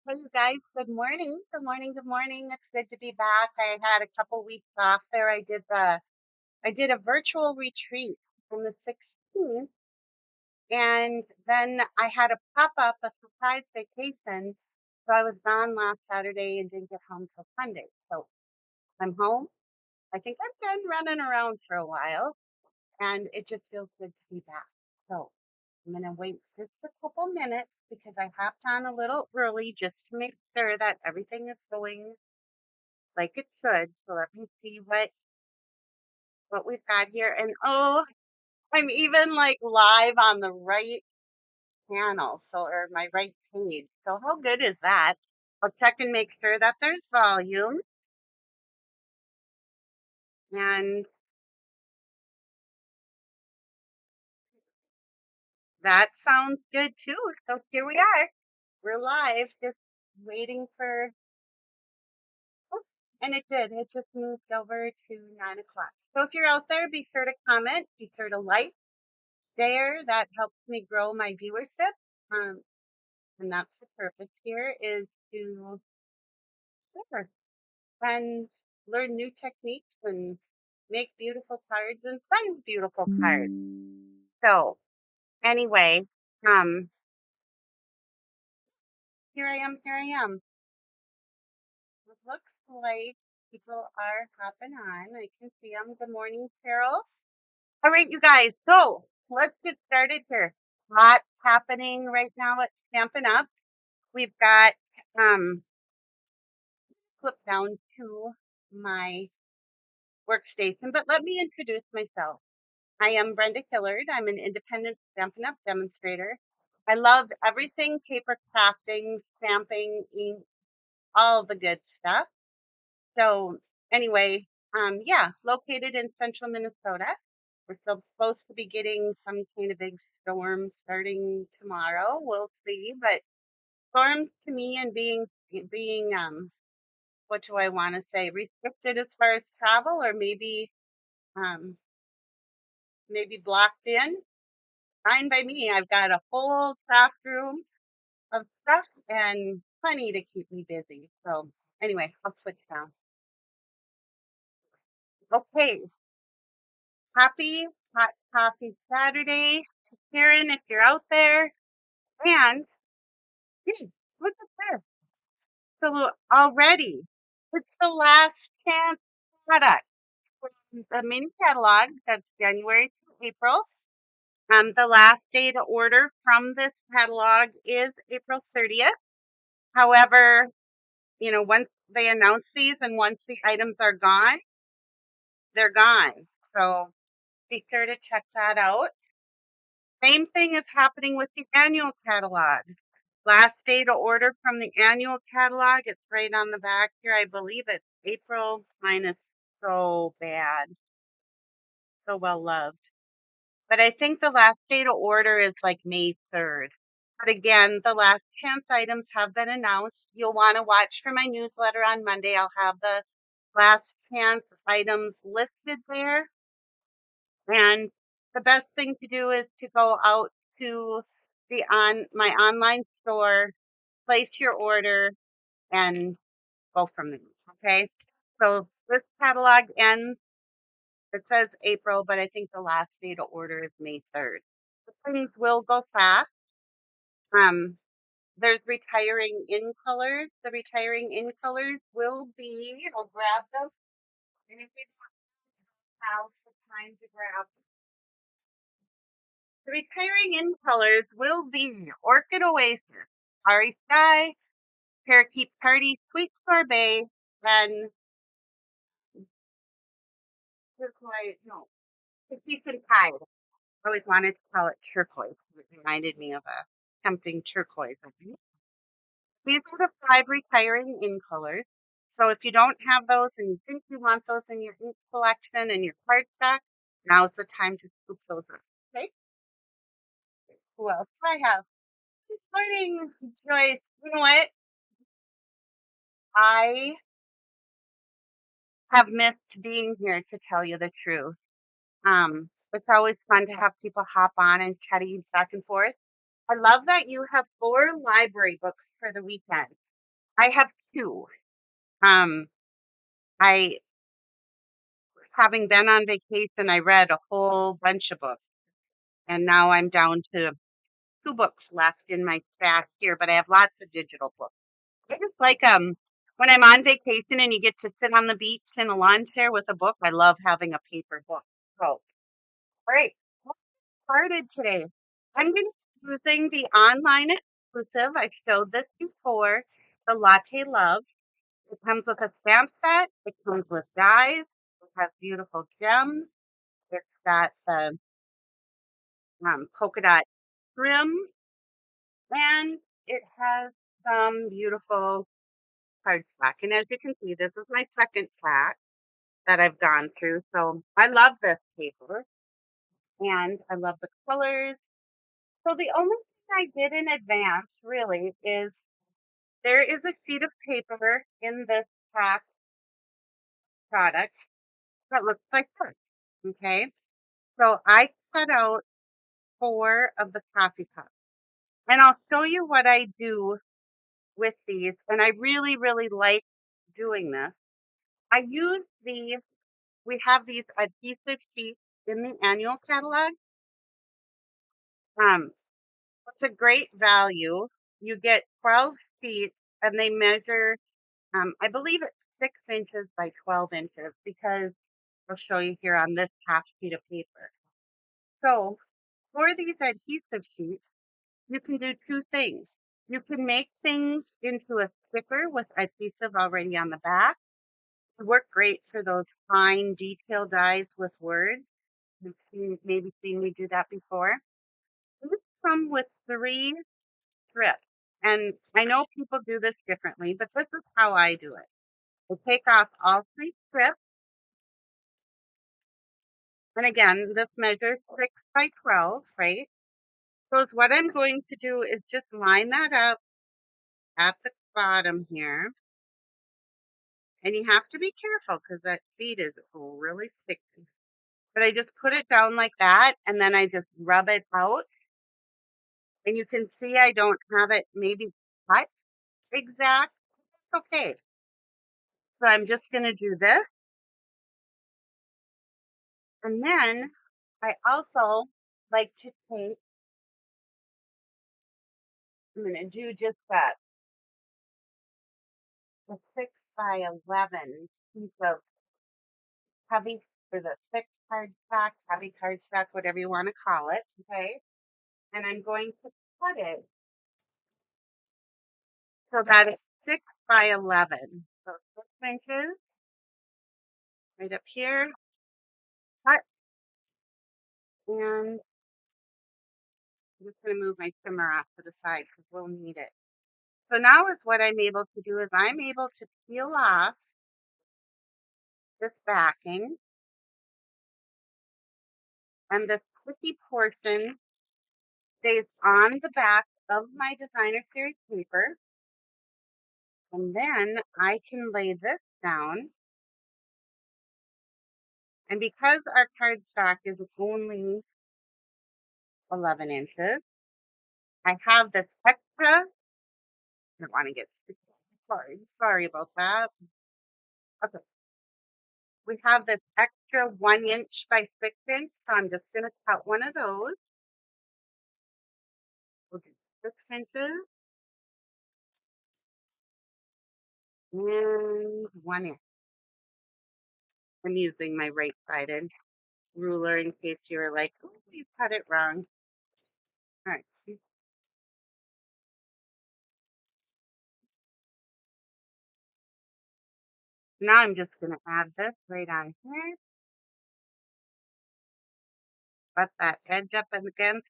Hey, you guys. Good morning. Good morning. Good morning. It's good to be back. I had a couple weeks off there. I did a virtual retreat on the 16th, and then I had a pop up, a surprise vacation. So I was gone last Saturday and didn't get home till Sunday. So I'm home. I think I'm done running around for a while, and it just feels good to be back. So I'm gonna wait just a couple minutes because I hopped on a little early just to make sure that everything is going like it should. So let me see what we've got here. And oh, I'm even like live on the right channel, so or my right page. So how good is that? I'll check and make sure that there's volume. And that sounds good too. So here we are. We're live, just waiting for oh, and it did. It just moved over to 9 o'clock. So if you're out there, be sure to comment, be sure to like, share. That helps me grow my viewership. Um, and that's the purpose here is to share and learn new techniques and make beautiful cards and send beautiful cards. So anyway, um, here I am, here I am. It looks like people are hopping on. I can see them. Good morning, Carol. All right, you guys. So let's get started here. Lots happening right now at Stampin' Up. We've got flip down to my workstation, but let me introduce myself. I am Brenda Killard. I'm an independent Stampin' Up! Demonstrator. I love everything paper crafting, stamping, ink, all the good stuff. So anyway, yeah, located in central Minnesota. We're still supposed to be getting some kind of big storm starting tomorrow. We'll see. But storms to me and being what do I want to say, restricted as far as travel or um maybe blocked in. Fine by me. I've got a whole craft room of stuff and plenty to keep me busy. So anyway, I'll switch now. Okay, happy Hot Coffee Saturday, Karen, if you're out there. And hey, look at this. So already, it's the last chance product from the mini catalog. That's January to April. The last day to order from this catalog is April 30th. However, once they announce these and once the items are gone, they're gone. So be sure to check that out. Same thing is happening with the annual catalog. Last day to order from the annual catalog, it's right on the back here. I believe it's April. Mine is so bad, so well loved. But I think the last day to order is like May 3rd. But again, the last chance items have been announced. You'll want to watch for my newsletter on Monday. I'll have the last chance items listed there. And the best thing to do is to go out to my online store, place your order, and go from there. Okay. So this catalog ends, it says April, but I think the last day to order is May 3rd. So things will go fast. There's retiring in colors. The retiring in colors will be, I'll grab them. And if you don't have the time to grab them. The retiring in colors will be Orchid Oasis, Starry Sky, Parakeet Party, Sweet Sorbet, and turquoise, no, Peace and Tide. I always wanted to call it turquoise. It reminded me of a tempting turquoise. I think. These are the 5 retiring in colors. So if you don't have those and you think you want those in your ink collection and your cardstock, now's the time to scoop those up. Okay. Who else do I have? Good morning, Joyce. You know what? I have missed being here to tell you the truth. It's always fun to have people hop on and chatting back and forth. I love that you have 4 library books for the weekend. I have two. Um, I, having been on vacation, I read a whole bunch of books, and now I'm down to two books left in my stack here, but I have lots of digital books. I just like when I'm on vacation and you get to sit on the beach in a lawn chair with a book. I love having a paper book. So, great. Let's get started today. I'm going to be using the online exclusive. I've showed this before, the Latte Love. It comes with a stamp set. It comes with dies. It has beautiful gems. It's got the polka dot trim, and it has some beautiful cardstock. And as you can see, this is my second pack that I've gone through. So I love this paper, and I love the colors. So the only thing I did in advance really is there is a sheet of paper in this pack product that looks like this. Okay. So I cut out 4 of the coffee cups. And I'll show you what I do with these. And I really, really like doing this. I use we have these adhesive sheets in the annual catalog. It's a great value. You get 12 sheets and they measure, I believe it's 6 inches by 12 inches because I'll show you here on this half sheet of paper. So for these adhesive sheets, you can do 2 things. You can make things into a sticker with adhesive already on the back. It work great for those fine detail dies with words. You've maybe seen me do that before. These come with 3 strips. And I know people do this differently, but this is how I do it. I take off all 3 strips. And again, this measures 6 by 12, right? So what I'm going to do is just line that up at the bottom here. And you have to be careful because that seed is really sticky. But I just put it down like that, and then I just rub it out. And you can see I don't have it maybe cut exact. It's okay. So I'm just going to do this. And then I also like to take, I'm going to do just that, the 6 by 11 piece of heavy, or the thick cardstock, heavy cardstock, whatever you want to call it, okay? And I'm going to cut it so that it's 6 by 11. So 6 inches right up here, cut, and I'm just going to move my trimmer off to the side because we'll need it. So now is what I'm able to do is I'm able to peel off this backing, and this sticky portion stays on the back of my designer series paper. And then I can lay this down. And because our cardstock is only 11 inches, I have this extra, I don't want to get sticky. Sorry about that. Okay. We have this extra 1 inch by 6 inch, so I'm just going to cut one of those. We'll do 6 inches and 1 inch. I'm using my right-sided ruler in case you were like, oh, you cut it wrong. All right. Now I'm just going to add this right on here. Let that edge up against.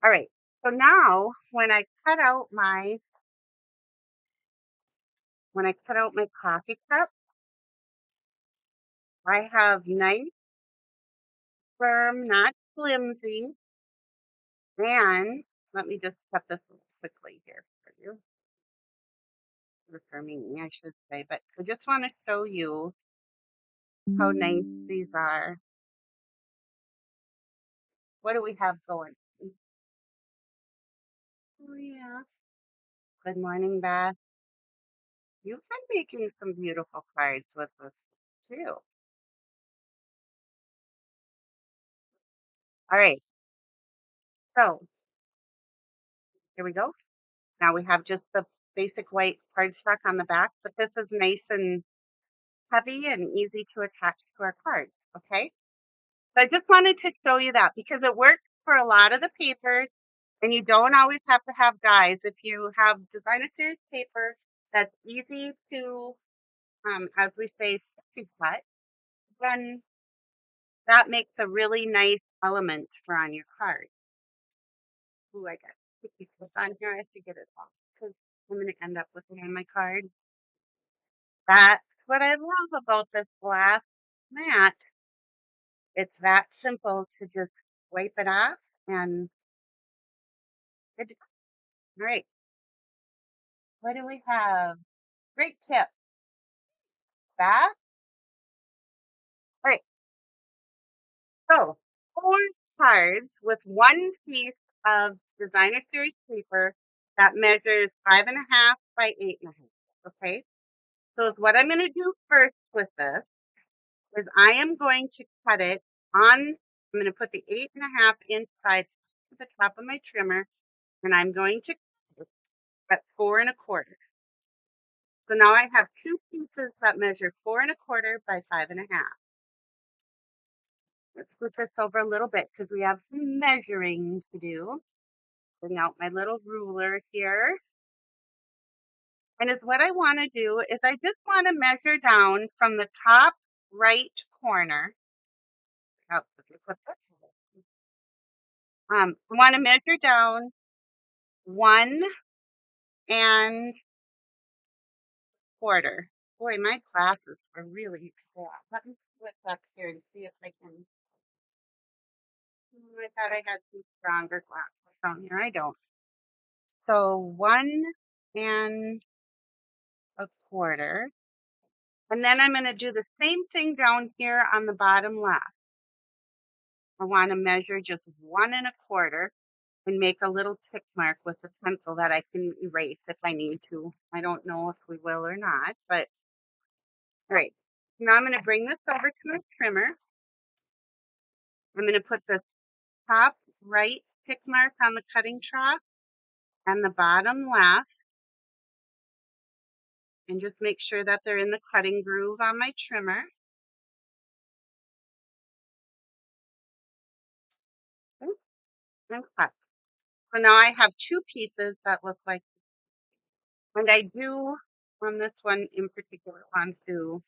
All right. So now when I cut out my coffee cup, I have nice, firm, not flimsy. And let me just cut this quickly here for you. Or for me, I should say. But I just want to show you how nice these are. What do we have going? Oh, yeah. Good morning, Beth. You've been making some beautiful cards with us too. All right, so here we go. Now we have just the basic white cardstock on the back, but this is nice and heavy and easy to attach to our cards, okay? So I just wanted to show you that because it works for a lot of the papers and you don't always have to have guides. If you have designer series paper that's easy to, as we say, to cut, then that makes a really nice element for on your card. Ooh, I got sticky stuff on here. I have to get it off because I'm going to end up with it on my card. That's what I love about this glass mat. It's that simple to just wipe it off and good to go. All right, what do we have? Great tip. That. All right, so 4 cards with one piece of designer series paper that measures 5.5 by 8.5. Okay, so what I'm going to do first with this is I am going to cut it on, I'm going to put the 8.5 inch side to the top of my trimmer, and I'm going to cut it at 4.25. So now I have 2 pieces that measure 4.25 by 5.5. Let's flip this over a little bit because we have some measuring to do. Bring out my little ruler here. And is what I want to do is I just want to measure down from the top right corner. Oh, let me put this. I want to measure down 1.25. Boy, my glasses are really bad. Let me flip up here and see if I can. I thought I had some stronger glasses on here. I don't. So 1.25. And then I'm going to do the same thing down here on the bottom left. I want to measure just 1.25 and make a little tick mark with a pencil that I can erase if I need to. I don't know if we will or not, but all right. Now I'm going to bring this over to my trimmer. I'm going to put the top right tick mark on the cutting trough and the bottom left and just make sure that they're in the cutting groove on my trimmer. And cut. So now I have 2 pieces that look like this. And I do, on this one in particular, want to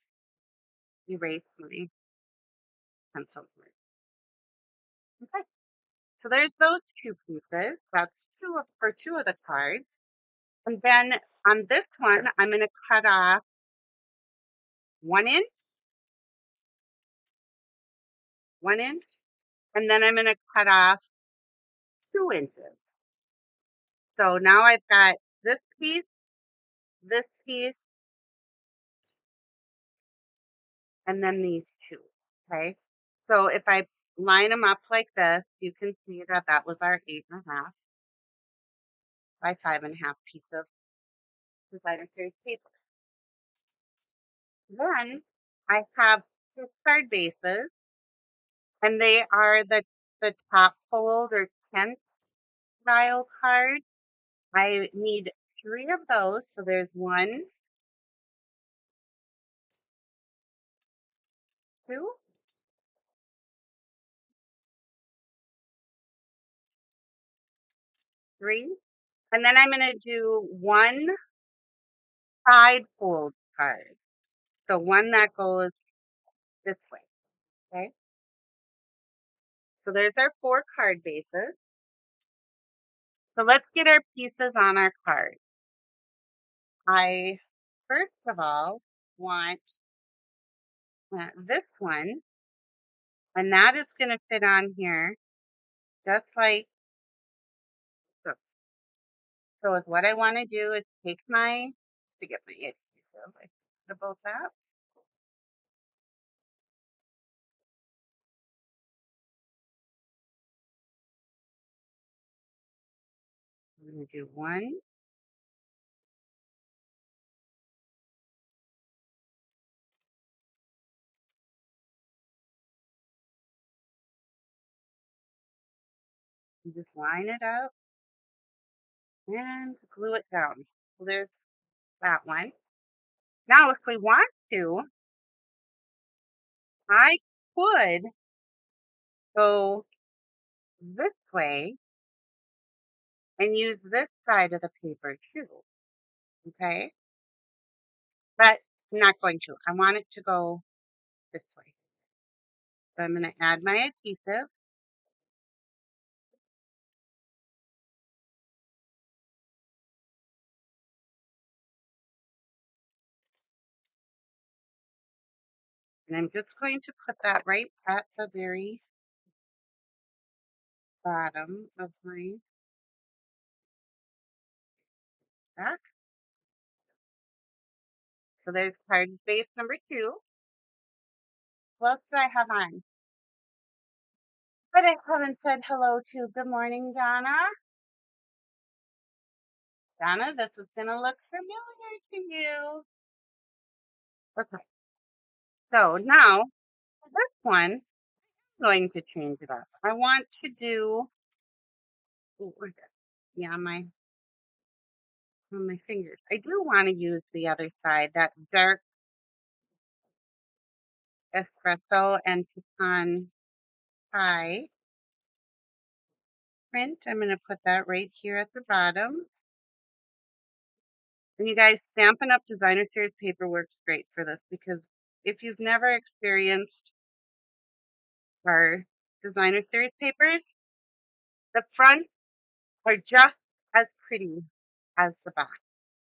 erase my pencil. Okay, so there's those 2 pieces. That's for 2 of the cards. And then on this one, I'm going to cut off 1 inch, 1 inch, and then I'm going to cut off 2 inches. So now I've got this piece, and then these 2, okay? So if I line them up like this, you can see that that was our 8.5 by 5.5 piece of designer series paper. Then I have 2 card bases, and they are the top fold or 10th style card. I need 3 of those. So there's 1, 2, 3. And then I'm going to do 1 side fold card. So one that goes this way. Okay. So there's our 4 card bases. So let's get our pieces on our card. I first of all want this one, and that is going to fit on here just like so. So what I want to do is take to get my adhesive. I forgot about that. I'm going to do 1, You just line it up and glue it down. So there's that one. Now, if we want to, I could go this way and use this side of the paper too, okay? But I'm not going to. I want it to go this way. So I'm going to add my adhesive. And I'm just going to put that right at the very bottom of my back. So there's card base number 2. What else do I have on? But I haven't said hello to. Good morning, Donna. Donna, this is going to look familiar to you. Okay. So now, this one, I'm going to change it up. I want to do, where's it? Yeah, on my fingers. I do want to use the other side, that dark espresso and pecan pie print. I'm going to put that right here at the bottom. And you guys, Stampin' Up! Designer Series paper works great for this because if you've never experienced our Designer Series papers, the fronts are just as pretty as the back,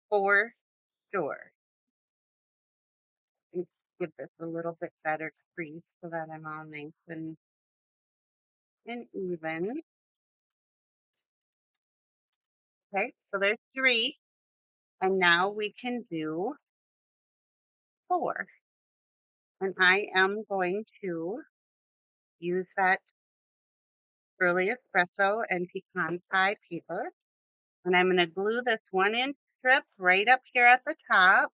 for sure. Let's give this a little bit better crease so that I'm all nice and even. Okay, so there's 3. And now we can do 4. And I am going to use that early espresso and pecan pie paper. And I'm going to glue this 1-inch strip right up here at the top.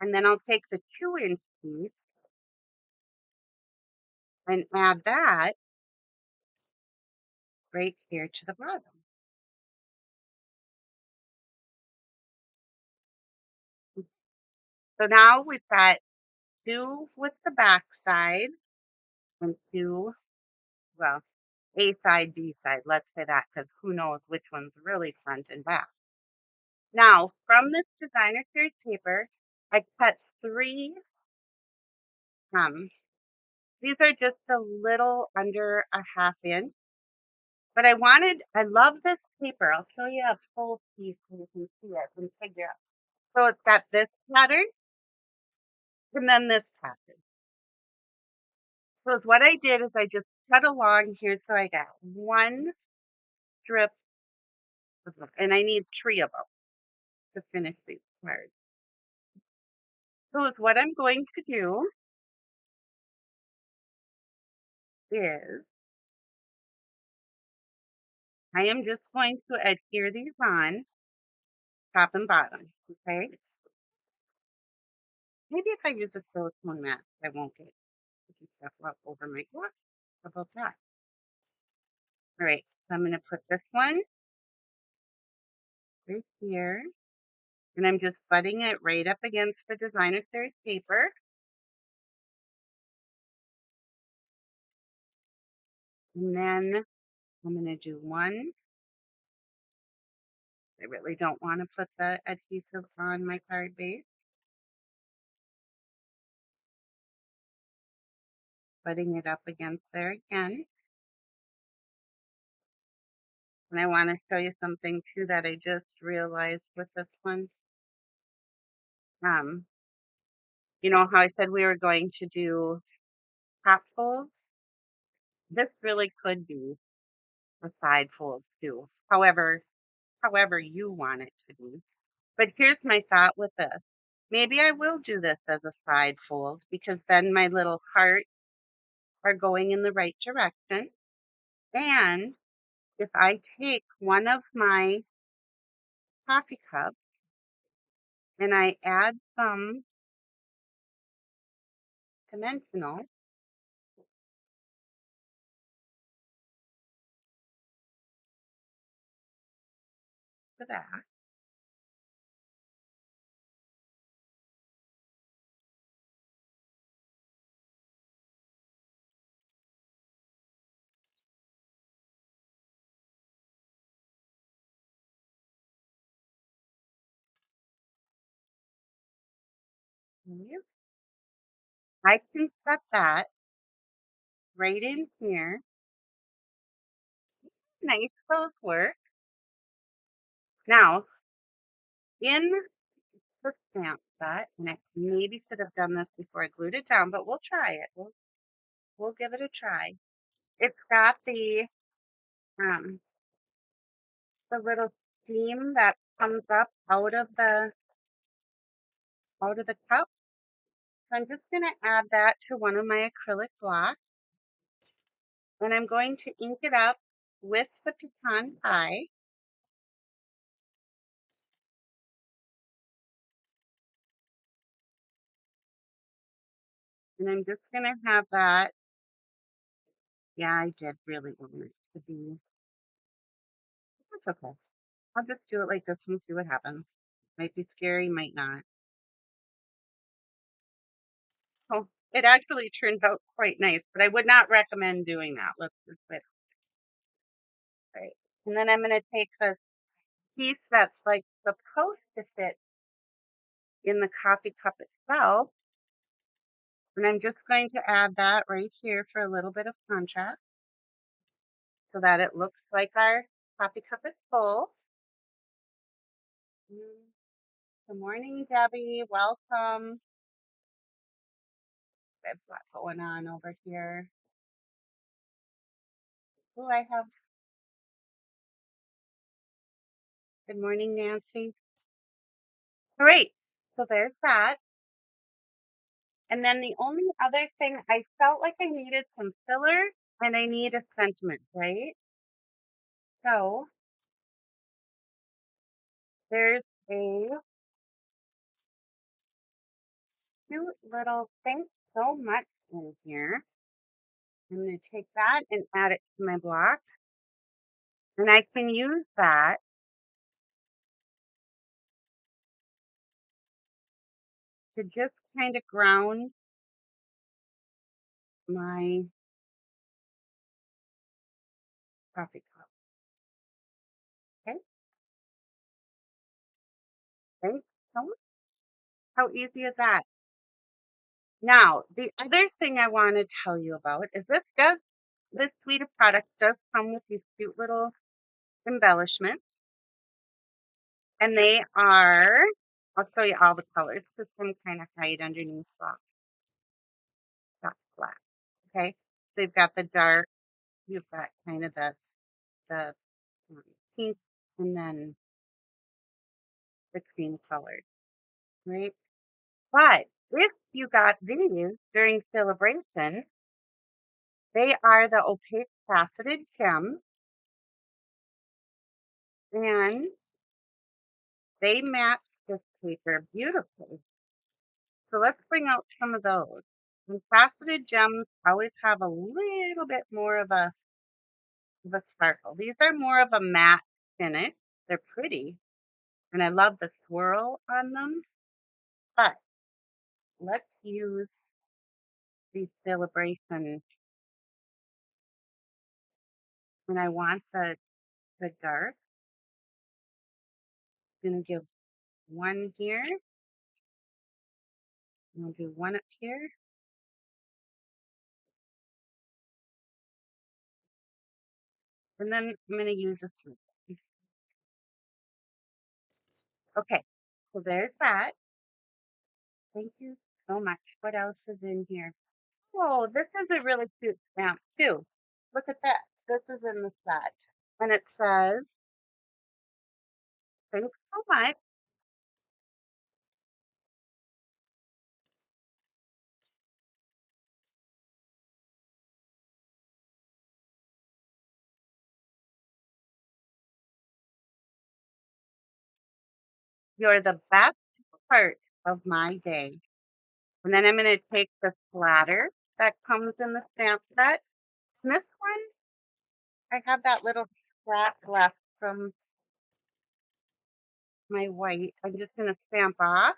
And then I'll take the 2-inch piece and add that right here to the bottom. So now we've got 2 with the back side and 2, well, A side, B side, let's say that, because who knows which one's really front and back. Now, from this Designer Series paper, I cut 3, these are just a little under a 1/2 inch, but I love this paper. I'll show you a full piece so you can see it and figure out. So it's got this pattern and then this pattern. So what I did is I just cut along here so I got 1 strip, and I need 3 of them to finish these cards. So what I'm going to do is I am just going to adhere these on top and bottom, okay? Maybe if I use a silicone mat, I won't get sticky stuff up over my glass. How about that? All right, so I'm going to put this one right here, and I'm just butting it right up against the Designer Series paper. And then I'm going to do 1. I really don't want to put the adhesive on my card base. Butting it up against there again. And I want to show you something too that I just realized with this one. You know how I said we were going to do top folds? This really could be a side fold too. However you want it to be. But here's my thought with this. Maybe I will do this as a side fold because then my little hearts are going in the right direction. And if I take one of my coffee cups and I add some dimensional for that. Okay. I can set that right in here. Nice close work. Now, in the stamp set, and I maybe should have done this before I glued it down, but we'll try it. We'll give it a try. It's got um the little steam that comes up out of the cup. So I'm just gonna add that to one of my acrylic blocks, and I'm going to ink it up with the pecan pie. And I'm just gonna have that. Yeah, I did really want it to be. That's okay. I'll just do it like this and see what happens. Might be scary, might not. Oh, it actually turns out quite nice, but I would not recommend doing that. Let's just say that. Right. And then I'm gonna take this piece that's like supposed to fit in the coffee cup itself, and I'm just going to add that right here for a little bit of contrast so that it looks like our coffee cup is full. Good morning, Debbie. Welcome. I've got going on over here. Oh, I have. Good morning, Nancy. All right. So there's that. And then the only other thing, I felt like I needed some filler and I need a sentiment, right? So there's a cute little thanks so much in here. I'm going to take that and add it to my block. And I can use that to just kind of ground my coffee cup. Okay, thanks so much. How easy is that? Now, the other thing I want to tell you about is this suite of products does come with these cute little embellishments. And they are, I'll show you all the colors because some kind of hide underneath that black. Okay, so you've got the dark, you've got kind of the pink, and then the cream colors, right? But if you got these during celebration, they are the opaque faceted gems, and they match this paper beautifully. So let's bring out some of those. And faceted gems always have a little bit more of a sparkle. These are more of a matte finish. They're pretty, and I love the swirl on them. But let's use these celebration, and I want the dark. I'm gonna give one here, and I'll do one up here, and then I'm gonna use a swoop. Okay, so there's that. Thank you so much. What else is in here? Oh, this is a really cute stamp too. Look at that. This is in the set. And it says, thanks so much. You're the best part of my day. And then I'm going to take the splatter that comes in the stamp set. And this one, I have that little scrap left from my white. I'm just going to stamp off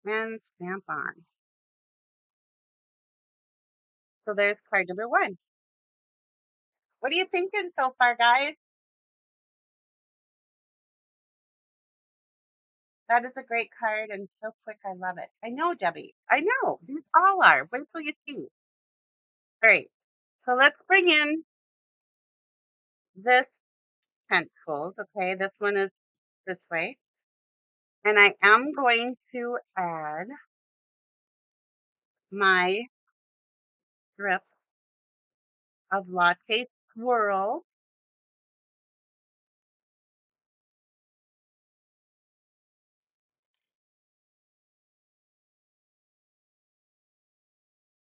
and stamp on. So there's card number 1. What are you thinking so far, guys? That is a great card and so quick. I love it. I know, Debbie. I know. These all are. Wait till you see. All right. So let's bring in this pencil. Okay, this one is this way. And I am going to add my strip of latte swirl.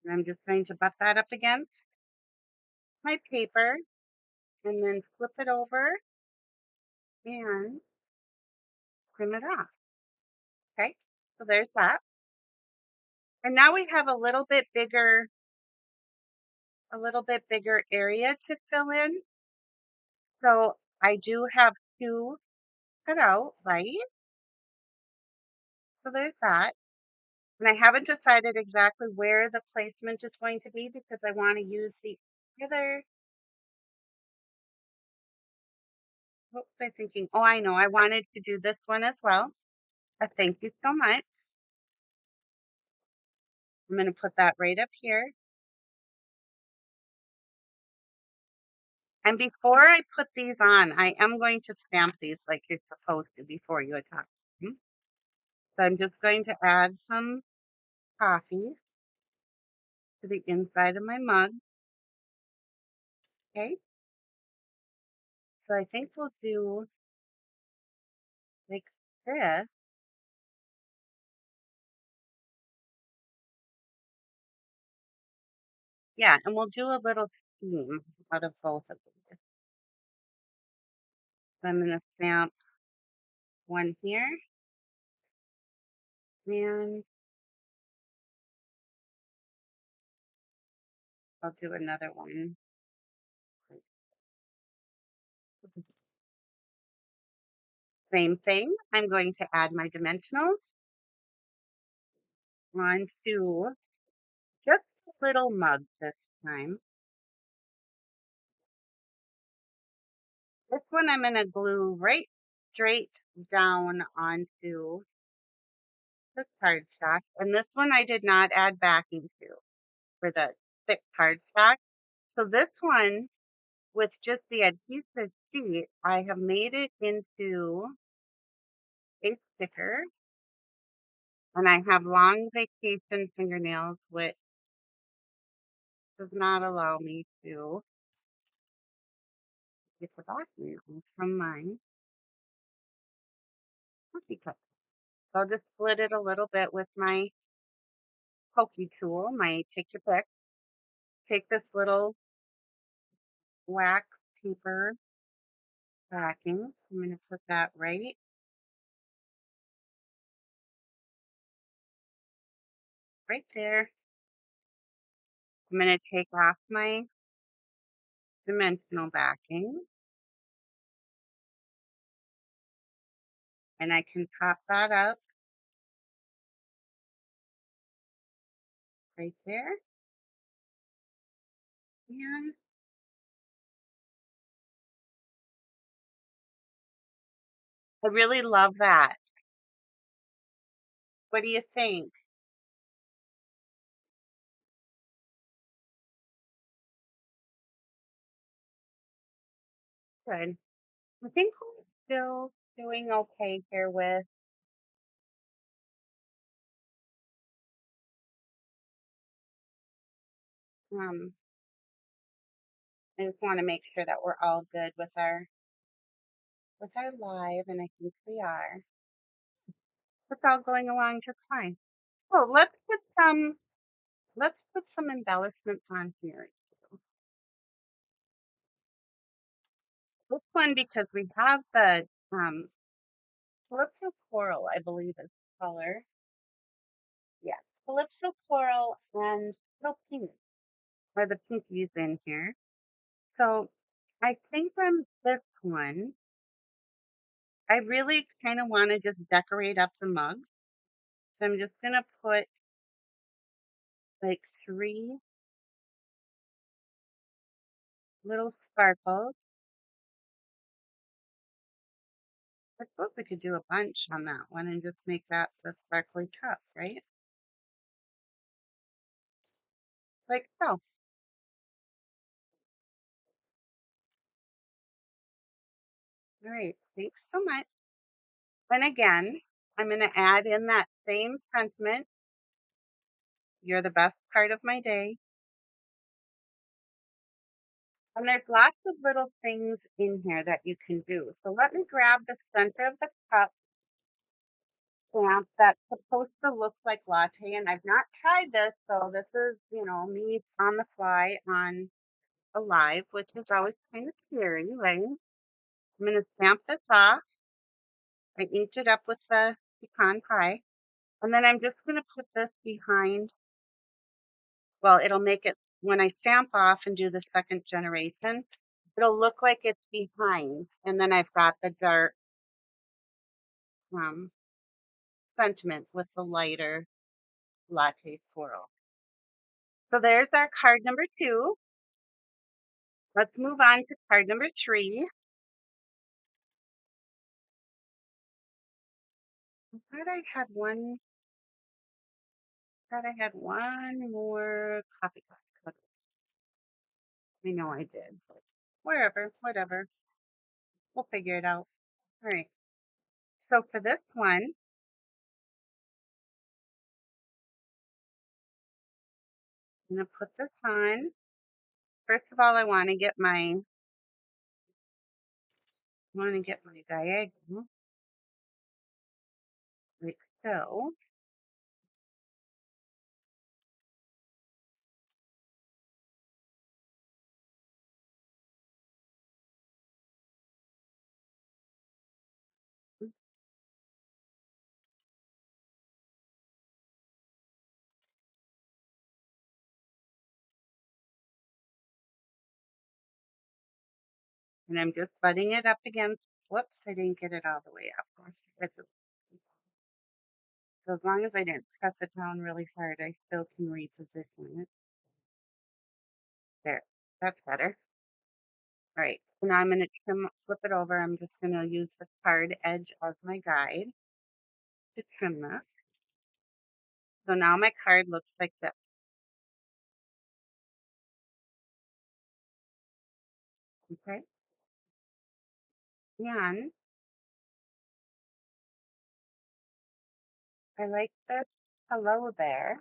And I'm just going to butt that up against my paper and then flip it over and trim it off. Okay, so there's that. And now we have a little bit bigger area to fill in. So I do have 2 cut out, right? So there's that. And I haven't decided exactly where the placement is going to be because I want to use the other. What was I thinking? Oh, I know. I wanted to do this one as well. Thank you so much. I'm going to put that right up here. And before I put these on, I am going to stamp these like you're supposed to before you attach them. So I'm just going to add some coffee to the inside of my mug. Okay. So I think we'll do like this. Yeah, and we'll do a little steam out of both of these. So I'm going to stamp one here and I'll do another one. Same thing. I'm going to add my dimensionals onto just a little mug this time. This one I'm going to glue right straight down onto this cardstock. And this one I did not add backing to for the thick cardstock. So this one, with just the adhesive sheet, I have made it into a sticker. And I have long vacation fingernails, which does not allow me to get the back nails from mine cookie cutter. So I'll just split it a little bit with my pokey tool, my take your pick. Take this little wax paper backing. I'm going to put that right there. I'm going to take off my dimensional backing and I can pop that up right there. And I really love that. What do you think? Good. I think we're still doing okay here with I just want to make sure that we're all good with our live, and I think we are. It's all going along just fine. So let's put some embellishments on here. This one because we have the calypso coral, I believe is the color. Yeah, calypso coral and little pink, or the pinkies in here. So I think on this one I really kind of want to just decorate up the mug. So I'm just going to put like 3 little sparkles. I suppose we could do a bunch on that one and just make that the sparkly cup, right? Like so. All right, thanks so much. And again, I'm going to add in that same sentiment. You're the best part of my day. And there's lots of little things in here that you can do. So let me grab the center of the cup stamp that's supposed to look like latte. And I've not tried this, so this is, me on the fly on a live, which is always kind of scary, right? I'm going to stamp this off. I inked it up with the pecan pie. And then I'm just going to put this behind. Well, it'll make it, when I stamp off and do the second generation, it'll look like it's behind. And then I've got the dark um, sentiment with the lighter latte swirl. So there's our card number 2. Let's move on to card number 3. I thought I had one more copy. I know I did. But wherever, whatever. We'll figure it out. All right. So for this one, I'm going to put this on. First of all, I want to get my diagonal like so. And I'm just butting it up against, whoops, I didn't get it all the way up. So as long as I didn't press it down really hard, I still can reposition it. There, that's better. All right, so now I'm going to flip it over. I'm just going to use the card edge as my guide to trim this. So now my card looks like this. Okay, and I like this hello there.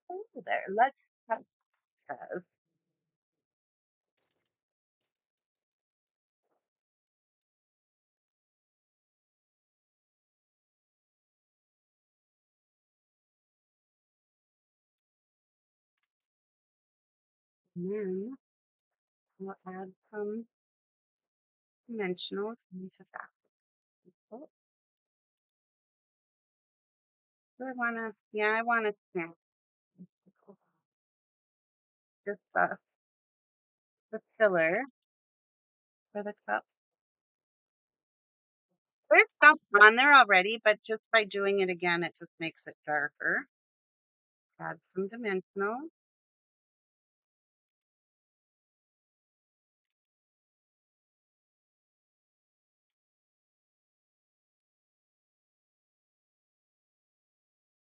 Hello there. Let's have this. And then we'll add some dimensionals into that. Oh, do I want to snap just the filler for the cup. There's stuff on there already, but just by doing it again, it just makes it darker. Add some dimensional.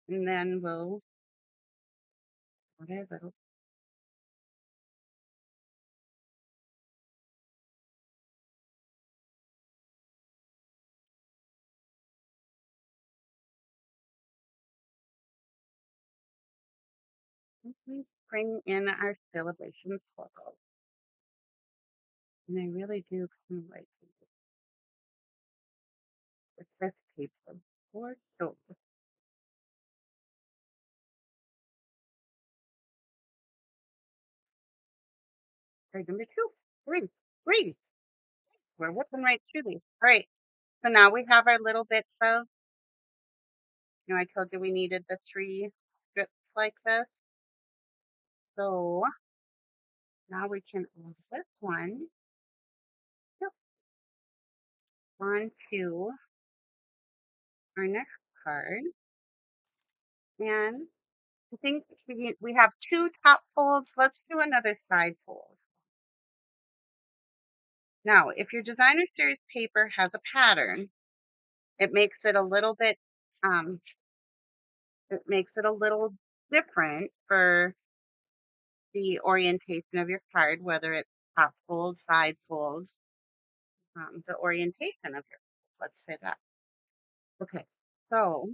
And then we'll add a little. Bring in our celebration swirl. And I really do kind of like this paper for sure. Card number 2, 3. We're whipping right through these. All right. So now we have our little bits of, I told you we needed the 3 strips like this. So now we can add this one. on to our next card. And I think we have 2 top folds. Let's do another side fold. Now, if your designer series paper has a pattern, it makes it a little bit different for the orientation of your card, whether it's top fold, side fold, the orientation of your, let's say that. Okay, so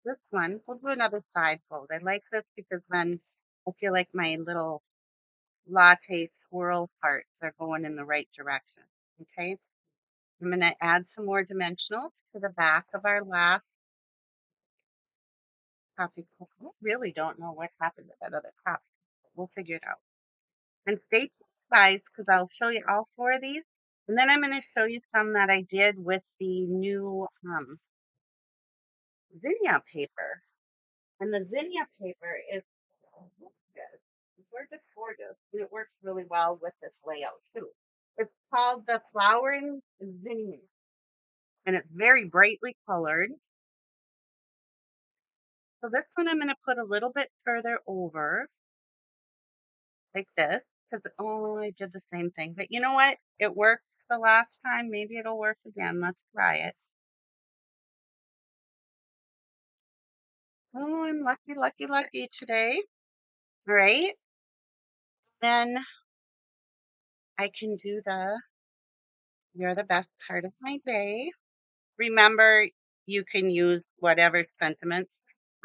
this one, we'll do another side fold. I like this because then I feel like my little latte swirl parts are going in the right direction. Okay, I'm going to add some more dimensionals to the back of our last copy. I really don't know what happened to that other copy. We'll figure it out. And stay tuned, guys, because I'll show you all 4 of these. And then I'm going to show you some that I did with the new zinnia paper. And the zinnia paper is gorgeous. Gorgeous, gorgeous. And it works really well with this layout, too. It's called the Flowering Zinnia. And it's very brightly colored. So this one I'm going to put a little bit further over, like this. Because, oh, I did the same thing. But you know what? It worked the last time. Maybe it'll work again. Let's try it. Oh, I'm lucky, lucky, lucky today. All right. Then I can do you're the best part of my day. Remember, you can use whatever sentiments.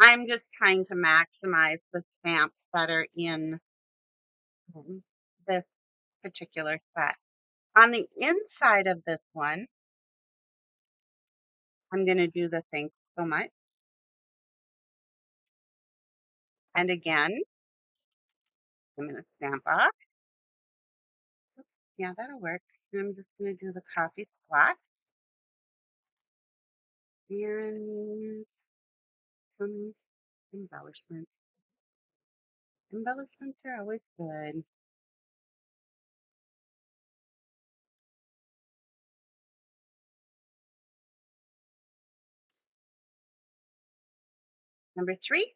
I'm just trying to maximize the stamps that are in this particular set. On the inside of this one, I'm going to do the thanks so much. And again, I'm going to stamp off. Yeah, that'll work. And I'm just going to do the coffee splash. And some embellishments. Embellishments are always good. Number 3?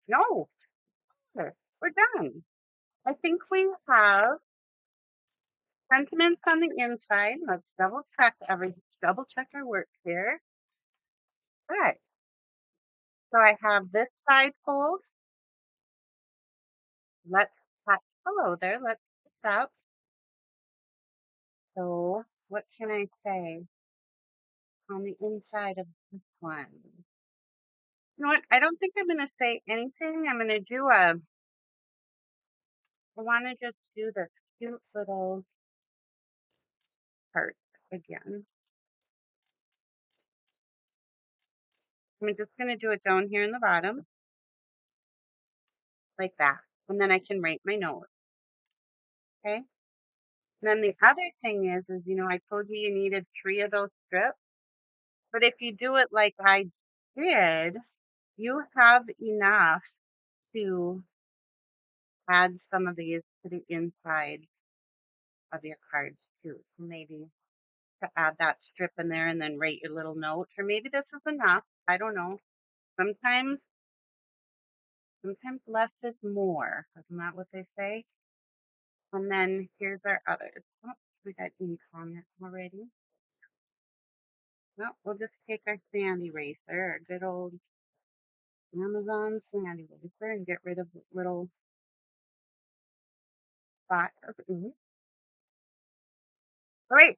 No, we're done. I think we have sentiments on the inside. Let's double check our work here. Good. So I have this side fold. Hello there. Let's put up. So what can I say on the inside of this one? You know what? I don't think I'm going to say anything. I'm going to do I want to just do this cute little part again. I'm just going to do it down here in the bottom, like that. And then I can write my note. Okay? And then the other thing is, I told you you needed 3 of those strips. But if you do it like I did, you have enough to add some of these to the inside of your cards too. So maybe to add that strip in there and then write your little note. Or maybe this is enough. I don't know. Sometimes less is more. Isn't that what they say? And then here's our others. Oh, we got ink on it already. Well, we'll just take our sand eraser, our good old Amazon sand eraser, and get rid of the little spot of ink. All right,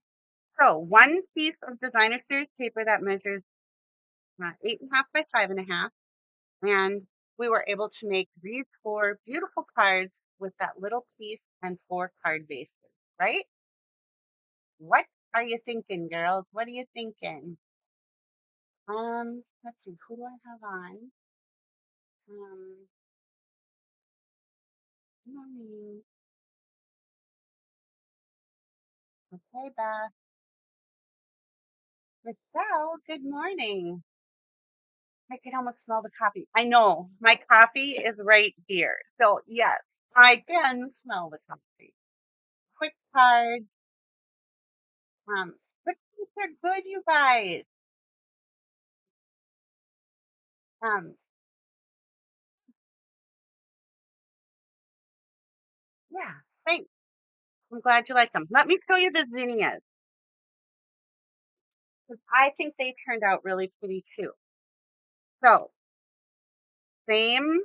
so 1 piece of designer series paper that measures 8.5 by 5.5, and we were able to make these 4 beautiful cards with that little piece and 4 card bases, right? What are you thinking, girls? What are you thinking? Let's see, who do I have on? Morning. Okay, Beth. Michelle, good morning. I can almost smell the coffee. I know, my coffee is right here. So, yes, I can smell the coffee. Quick card. Quick They're good, you guys. Um, yeah, thanks. I'm glad you like them. Let me show you the zinnias, because I think they turned out really pretty too. So, same,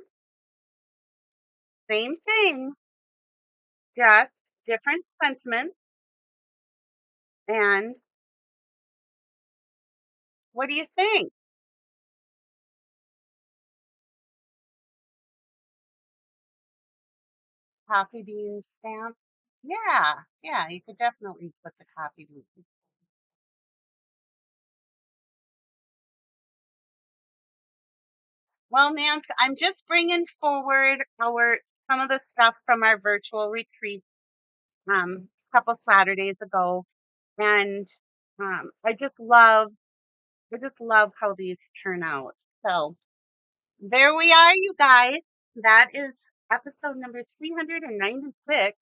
same thing, just different sentiments. And what do you think? Coffee bean stamp? Yeah, yeah, you could definitely put the coffee beans. Well, Nance, I'm just bringing forward our some of the stuff from our virtual retreat a couple Saturdays ago, and I just love how these turn out. So there we are, you guys. That is episode number 396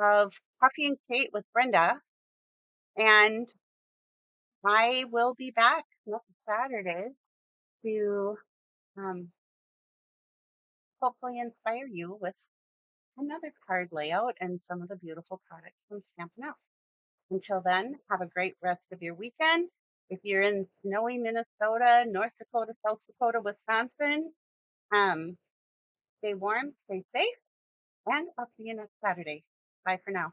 of Coffee and Kate with Brenda, and I will be back next Saturday to um, hopefully inspire you with another card layout and some of the beautiful products from Stampin' Up. Until then, have a great rest of your weekend. If you're in snowy Minnesota, North Dakota, South Dakota, Wisconsin, um, stay warm, stay safe, and I'll see you next Saturday. Bye for now.